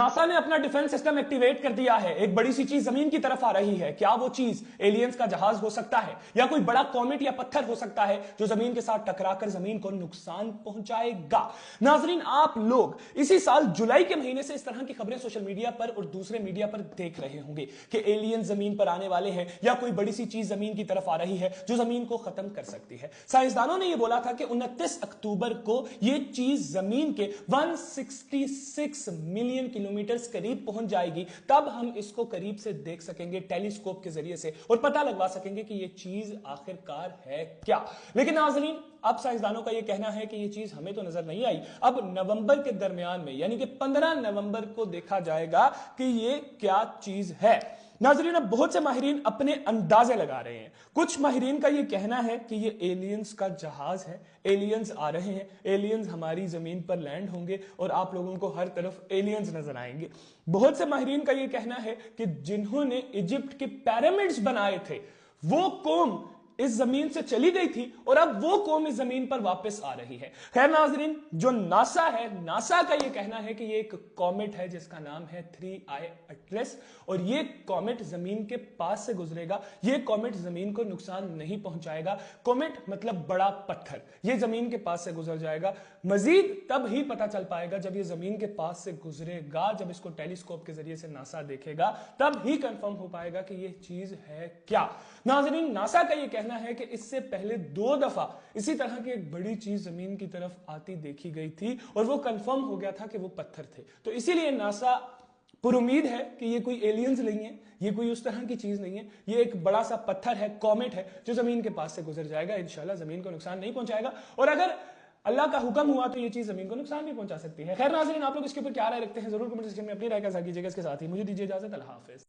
NASA ने अपना defence system activate कर दिया है। एक बड़ी सी चीज जमीन की तरफ आ रही है। क्या वो चीज एलियंस का जहाज हो सकता है या कोई बड़ा कॉमेट या पत्थर हो सकता है जो जमीन के साथ टकराकर जमीन को नुकसान पहुंचाएगा। नाजरीन, आप लोग इसी साल जुलाई के महीने से इस तरह की खबरें सोशल मीडिया पर और दूसरे मीडिया पर देख रहे होंगे कि एलियंस जमीन पर आने वाले हैं या कोई बड़ी सी चीज जमीन की तरफ आ रही है जो जमीन को खत्म कर सकती है। साइंसदानों ने यह बोला था कि 29 अक्टूबर को यह चीज जमीन के 166 मिलियन किलोमीटर करीब पहुंच जाएगी। तब हम इसको करीब से देख सकेंगे टेलीस्कोप के जरिए से और पता लगवा सकेंगे कि यह चीज आखिरकार है क्या। लेकिन नाज़रीन, अब साइंसदानों का यह कहना है कि यह चीज हमें तो नजर नहीं आई। अब नवंबर के दरमियान में यानी कि 15 नवंबर को देखा जाएगा कि यह क्या चीज है। नाजरीन, अब बहुत से माहिरीन अपने अंदाजे लगा रहे हैं। कुछ माहिरीन का यह कहना है कि यह एलियंस का जहाज है, एलियंस आ रहे हैं, एलियंस हमारी जमीन पर लैंड होंगे और आप लोगों को हर तरफ एलियंस नजर आएंगे। बहुत से माहिरीन का यह कहना है कि जिन्होंने इजिप्ट के पिरामिड्स बनाए थे वो कौम इस जमीन से चली गई थी और अब वो कौम इस जमीन पर वापस आ रही है। खैर नाजरीन, जो नासा है, नासा का ये कहना है कि ये एक कॉमेट है जिसका नाम है 3I एटलस और ये कॉमेट जमीन के पास से गुजरेगा। ये कॉमेट जमीन को नुकसान नहीं पहुंचाएगा। कॉमेट मतलब बड़ा पत्थर, ये जमीन के पास से गुजर जाएगा। मजीद तब ही पता चल पाएगा जब ये जमीन के पास से गुजरेगा, जब इसको टेलीस्कोप के जरिए से नासा देखेगा, तब ही कंफर्म हो पाएगा कि ये चीज है क्या। नाजरीन, नासा का ये कहना है कि इससे पहले 2 दफा इसी तरह की एक बड़ी चीज जमीन की तरफ आती देखी गई थी और वो कंफर्म हो गया था कि वो पत्थर थे। तो इसीलिए नासा पुरुमीद है कि ये कोई एलियंस नहीं है, ये कोई उस तरह की चीज नहीं है, ये एक बड़ा सा पत्थर है, कॉमेट है जो जमीन के पास से गुजर जाएगा। इंशाल्लाह जमीन को नुकसान नहीं पहुंचाएगा और अगर अल्लाह का हुक्म हुआ तो ये चीज जमीन को नुकसान भी पहुंचा सकती है। खैर नाज़रीन, आप लोग इसके ऊपर क्या राय रखते हैं जरूर कमेंट सेक्शन में अपनी राय का साझा कीजिएगा। इसके साथ ही मुझे दीजिए इजाजत। अल्लाह हाफिज।